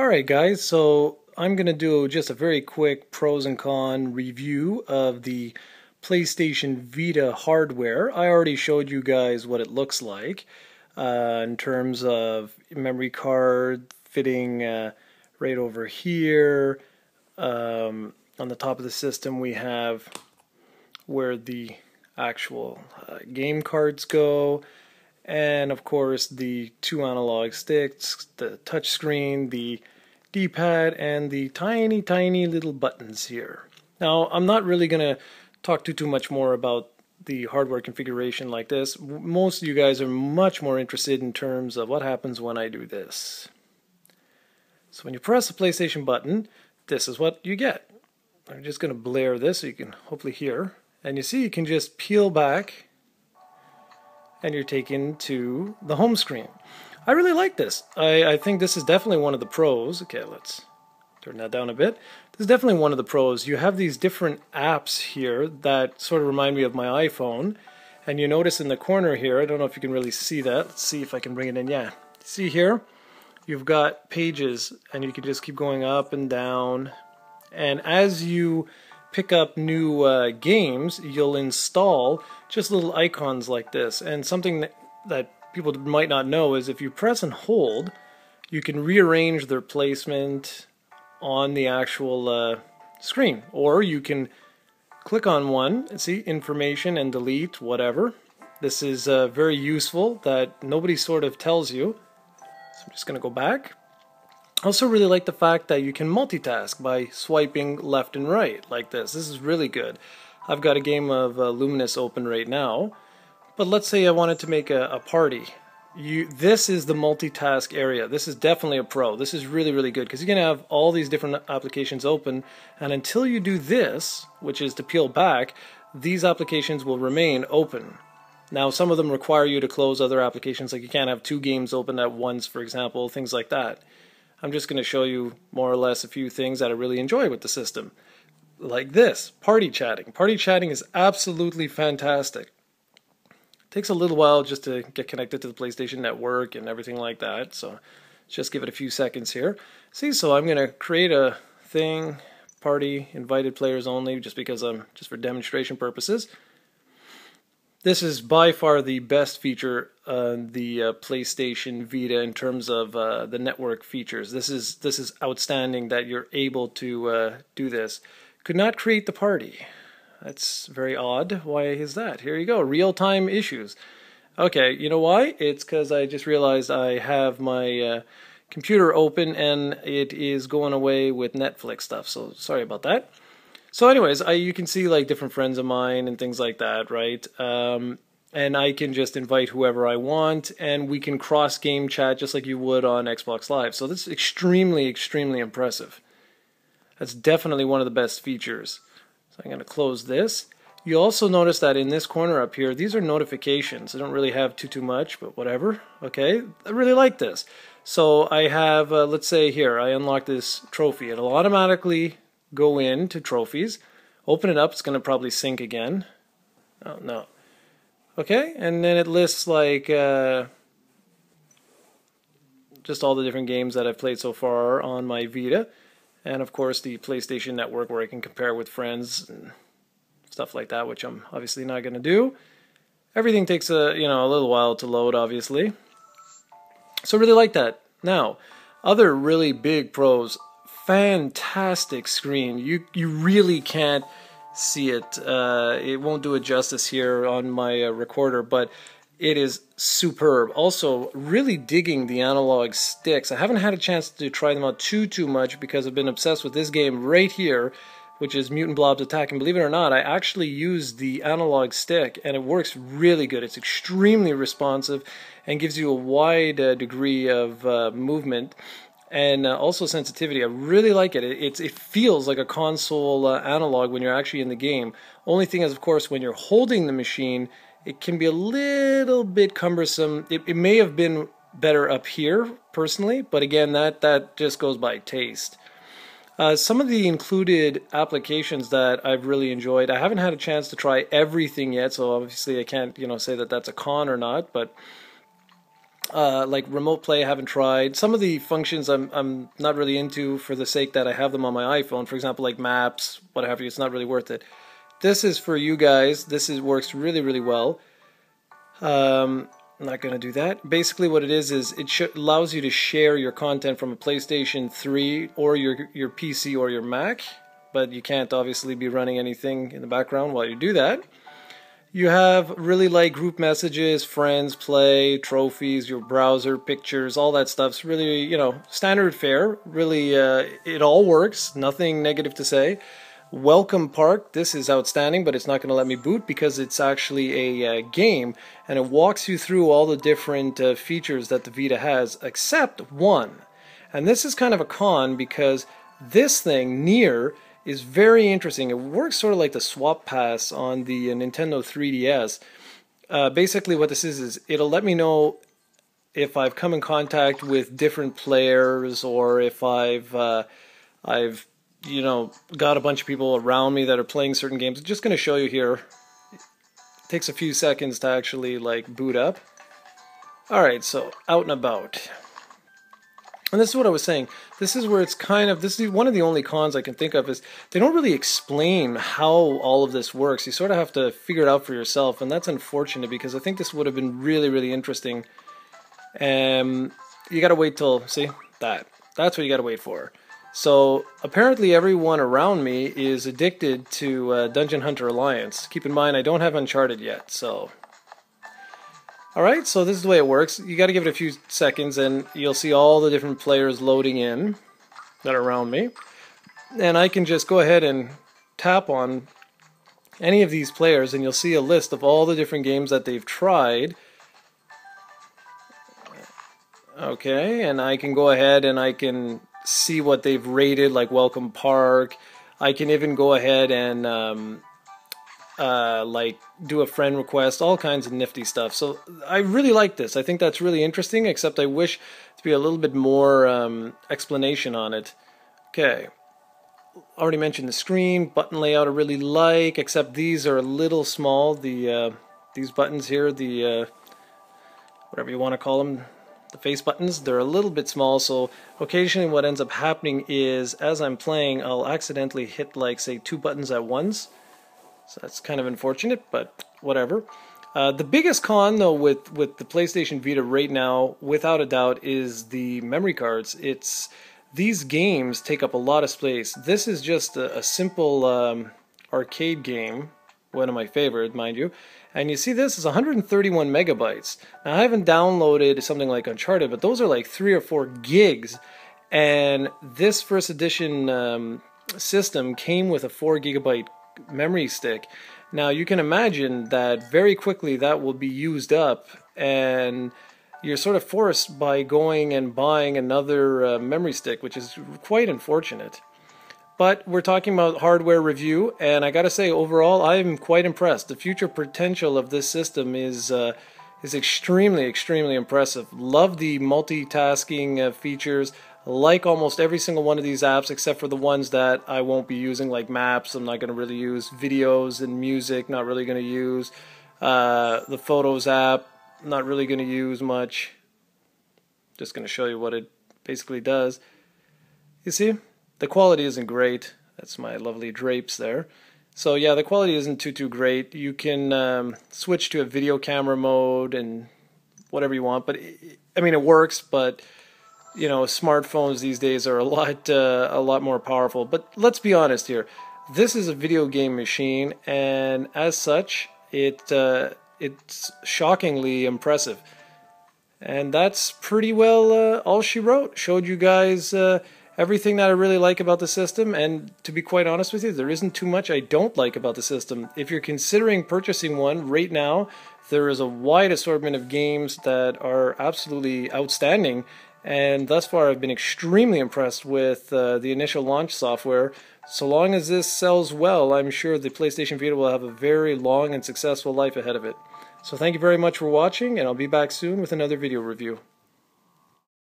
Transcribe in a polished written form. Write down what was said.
Alright guys, so I'm going to do just a very quick pros and con review of the PlayStation Vita hardware. I already showed you guys what it looks like in terms of memory card fitting right over here. On the top of the system we have where the actual game cards go. And of course the two analog sticks, the touch screen, the D-pad, and the tiny little buttons here. Now I'm not really going to talk too much more about the hardware configuration like this. Most of you guys are much more interested in terms of what happens when I do this. So when you press the PlayStation button, this is what you get. I'm just going to blare this so you can hopefully hear. And you see you can just peel back and you're taken to the home screen. I really like this. I think this is definitely one of the pros. Okay, let's turn that down a bit. This is definitely one of the pros. You have these different apps here that sort of remind me of my iPhone. And you notice in the corner here, I don't know if you can really see that. Let's see if I can bring it in. Yeah. See here? You've got pages and you can just keep going up and down. And as you pick up new games, you'll install just little icons like this. And something that people might not know is if you press and hold, you can rearrange their placement on the actual screen. Or you can click on one and see information and delete whatever. This is very useful that nobody sort of tells you. So I'm just going to go back. I also really like the fact that you can multitask by swiping left and right like this. This is really good. I've got a game of Luminous open right now, but let's say I wanted to make a party. This is the multitask area. This is definitely a pro. This is really good because you're going to have all these different applications open, and until you do this, which is to peel back, these applications will remain open. Now some of them require you to close other applications, like you can't have two games open at once, for example, things like that. I'm just going to show you more or less a few things that I really enjoy with the system. Like this, party chatting. Party chatting is absolutely fantastic. It takes a little while just to get connected to the PlayStation Network and everything like that, so let's just give it a few seconds here. See, so I'm going to create a thing, party, invited players only, just for demonstration purposes. This is by far the best feature on the PlayStation Vita in terms of the network features. This is outstanding that you're able to do this. Could not create the party. That's very odd. Why is that? Here you go. Real-time issues. Okay, you know why? It's because I just realized I have my computer open and it is going away with Netflix stuff. So sorry about that. So anyways, you can see like different friends of mine and things like that, right? And I can just invite whoever I want, and we can cross-game chat just like you would on Xbox Live. So this is extremely impressive. That's definitely one of the best features. So I'm going to close this. You also notice that in this corner up here, these are notifications. I don't really have too much, but whatever. Okay, I really like this. So I have, let's say here, I unlock this trophy. It'll automatically go into trophies, open it up, it's going to probably sync again. Oh no. Okay, and then it lists like just all the different games that I've played so far on my Vita, and of course the PlayStation Network where I can compare with friends and stuff like that, which I'm obviously not going to do. Everything takes a little while to load, obviously. So really like that. Now, other really big pros. Fantastic screen. You really can't see it. It won't do it justice here on my recorder, but it is superb. Also, really digging the analog sticks. I haven't had a chance to try them out too much because I've been obsessed with this game right here, which is Mutant Blobs Attack. And believe it or not, I actually use the analog stick, and it works really good. It's extremely responsive and gives you a wide degree of movement. And also sensitivity. I really like it. It feels like a console analog when you're actually in the game. Only thing is, of course, when you're holding the machine, it can be a little bit cumbersome. It may have been better up here, personally, but again, that just goes by taste. Some of the included applications that I've really enjoyed, I haven't had a chance to try everything yet, so obviously I can't say that that's a con or not, but Like remote play, I haven't tried. Some of the functions I'm not really into for the sake that I have them on my iPhone. For example, like maps, what have you. It's not really worth it. This is for you guys. This works really, really well. I'm not going to do that. Basically what it is it allows you to share your content from a PlayStation 3 or your PC or your Mac, but you can't obviously be running anything in the background while you do that. You have really like group messages, friends, play, trophies, your browser, pictures, all that stuff's really, you know, standard fare. Really, it all works. Nothing negative to say. Welcome Park, this is outstanding, but it's not going to let me boot because it's actually a game, and it walks you through all the different features that the Vita has, except one. And this is kind of a con because this thing, Near, is very interesting. It works sort of like the swap pass on the Nintendo 3DS. Basically what this is it'll let me know if I've come in contact with different players, or if I've you know, got a bunch of people around me that are playing certain games. I'm just going to show you here. It takes a few seconds to actually like boot up. Alright, so out and about. And this is what I was saying. This is where it's kind of, this is one of the only cons I can think of, is they don't really explain how all of this works. You sort of have to figure it out for yourself, and that's unfortunate because I think this would have been really, really interesting. You got to wait till, see, that's what you got to wait for. So apparently everyone around me is addicted to Dungeon Hunter Alliance. Keep in mind I don't have Uncharted yet, so... Alright, so this is the way it works. You got to give it a few seconds and you'll see all the different players loading in that are around me. And I can just go ahead and tap on any of these players and you'll see a list of all the different games that they've tried. Okay, and I can go ahead and I can see what they've rated, like Welcome Park. I can even go ahead and like do a friend request, all kinds of nifty stuff. So I really like this. I think that's really interesting, except I wish to be a little bit more explanation on it. Okay, already mentioned the screen, button layout I really like, except these are a little small. These buttons here, the whatever you want to call them, the face buttons, they're a little bit small, so occasionally what ends up happening is as I'm playing I'll accidentally hit like say 2 buttons at once. So that's kind of unfortunate, but whatever. The biggest con though with the PlayStation Vita right now, without a doubt, is the memory cards. These games take up a lot of space. This is just a simple arcade game, one of my favorites, mind you. And you see this is 131 megabytes. Now I haven't downloaded something like Uncharted, but those are like 3 or 4 gigs. And this first edition system came with a 4 gigabyte memory stick. Now you can imagine that very quickly that will be used up, and you're sort of forced by going and buying another memory stick, which is quite unfortunate. But we're talking about hardware review, and I gotta say, overall, I'm quite impressed. The future potential of this system is extremely, extremely impressive. Love the multitasking features. Like almost every single one of these apps, except for the ones that I won't be using, like maps. I'm not going to really use. Videos and music, not really going to use. The Photos app, not really going to use much. Just going to show you what it basically does. You see? The quality isn't great. That's my lovely drapes there. So yeah, the quality isn't too great. You can switch to a video camera mode and whatever you want, but I mean it works. But you know, smartphones these days are a lot more powerful. But let's be honest here. This is a video game machine, and as such, it's shockingly impressive. And that's pretty well all she wrote. Showed you guys everything that I really like about the system, and to be quite honest with you, there isn't too much I don't like about the system. If you're considering purchasing one right now, there is a wide assortment of games that are absolutely outstanding, and thus far I've been extremely impressed with the initial launch software. So long as this sells well, I'm sure the PlayStation Vita will have a very long and successful life ahead of it. So thank you very much for watching, and I'll be back soon with another video review.